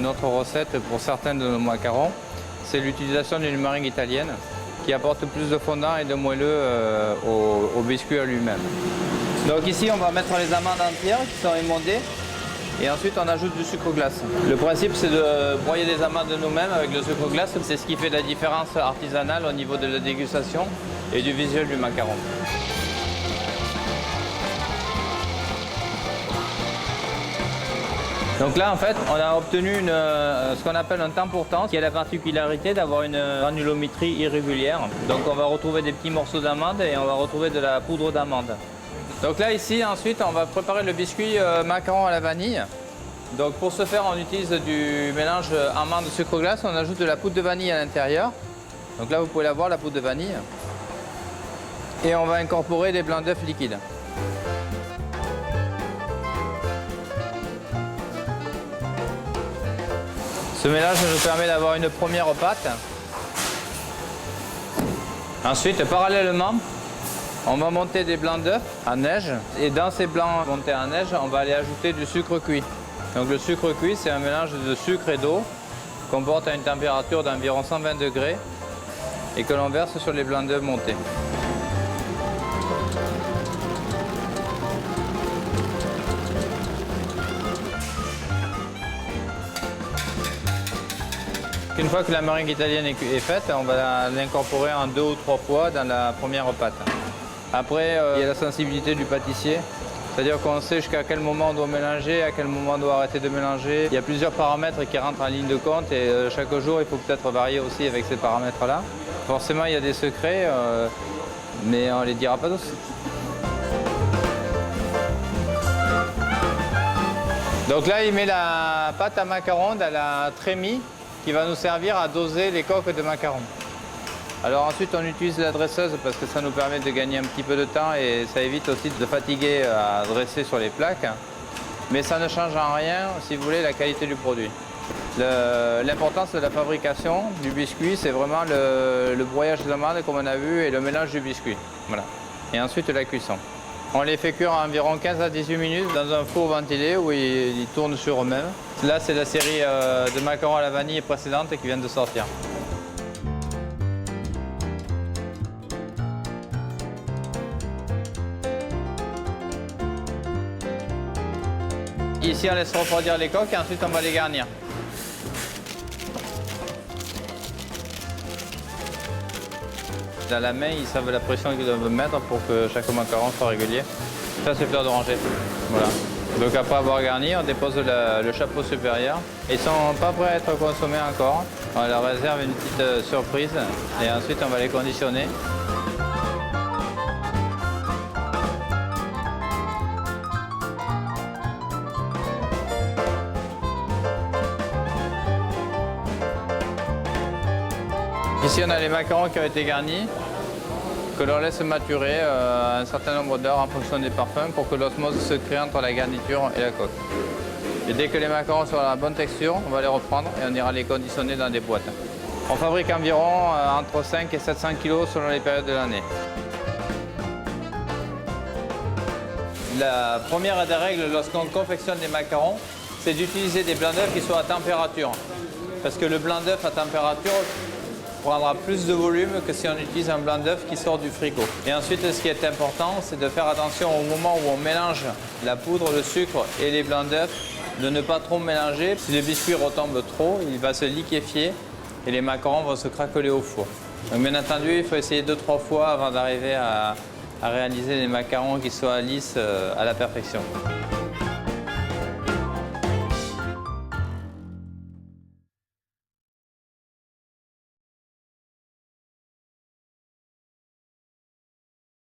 une autre recette pour certains de nos macarons. C'est l'utilisation d'une meringue italienne qui apporte plus de fondant et de moelleux au biscuit à lui-même. Donc ici, on va mettre les amandes entières qui sont émondées et ensuite on ajoute du sucre glace. Le principe, c'est de broyer les amandes nous-mêmes avec le sucre glace. C'est ce qui fait la différence artisanale au niveau de la dégustation et du visuel du macaron. Donc là, en fait, on a obtenu ce qu'on appelle un temps pour temps, qui a la particularité d'avoir une granulométrie irrégulière. Donc on va retrouver des petits morceaux d'amande et on va retrouver de la poudre d'amande. Donc là, ici, ensuite, on va préparer le biscuit macaron à la vanille. Donc pour ce faire, on utilise du mélange amande-sucre glace. On ajoute de la poudre de vanille à l'intérieur. Donc là, vous pouvez la voir, la poudre de vanille. Et on va incorporer des blancs d'œufs liquides. Ce mélange nous permet d'avoir une première pâte. Ensuite, parallèlement, on va monter des blancs d'œufs en neige. Et dans ces blancs montés en neige, on va aller ajouter du sucre cuit. Donc le sucre cuit, c'est un mélange de sucre et d'eau qu'on porte à une température d'environ 120 degrés et que l'on verse sur les blancs d'œufs montés. Une fois que la meringue italienne est faite, on va l'incorporer en 2 ou 3 fois dans la première pâte. Après, il y a la sensibilité du pâtissier, c'est-à-dire qu'on sait jusqu'à quel moment on doit mélanger, à quel moment on doit arrêter de mélanger. Il y a plusieurs paramètres qui rentrent en ligne de compte et chaque jour, il faut peut-être varier aussi avec ces paramètres-là. Forcément, il y a des secrets, mais on ne les dira pas tous. Donc là, il met la pâte à macarons dans la trémie qui va nous servir à doser les coques de macarons. Alors ensuite, on utilise la dresseuse parce que ça nous permet de gagner un petit peu de temps et ça évite aussi de fatiguer à dresser sur les plaques. Mais ça ne change en rien, si vous voulez, la qualité du produit. L'importance de la fabrication du biscuit, c'est vraiment le broyage d'amande comme on a vu et le mélange du biscuit. Voilà. Et ensuite la cuisson. On les fait cuire à environ 15 à 18 minutes dans un four ventilé où ils tournent sur eux-mêmes. Là, c'est la série de macarons à la vanille précédente qui vient de sortir. Ici, on laisse refroidir les coques et ensuite on va les garnir. Dans la main, ils savent la pression qu'ils doivent mettre pour que chaque macaron soit régulier. Ça, c'est fleur d'oranger. Voilà. Donc après avoir garni, on dépose le chapeau supérieur. Ils ne sont pas prêts à être consommés encore. On leur réserve une petite surprise et ensuite on va les conditionner. Ici, on a les macarons qui ont été garnis, que l'on laisse maturer un certain nombre d'heures en fonction des parfums pour que l'osmose se crée entre la garniture et la coque. Et dès que les macarons sont à la bonne texture, on va les reprendre et on ira les conditionner dans des boîtes. On fabrique environ entre 5 et 700 kg selon les périodes de l'année. La première des règles lorsqu'on confectionne des macarons, c'est d'utiliser des blancs d'œufs qui soient à température. Parce que le blanc d'œuf à température prendra plus de volume que si on utilise un blanc d'œuf qui sort du frigo. Et ensuite, ce qui est important, c'est de faire attention au moment où on mélange la poudre, le sucre et les blancs d'œuf, de ne pas trop mélanger. Si le biscuit retombe trop, il va se liquéfier et les macarons vont se craqueler au four. Donc bien entendu, il faut essayer 2-3 fois avant d'arriver à réaliser des macarons qui soient lisses à la perfection.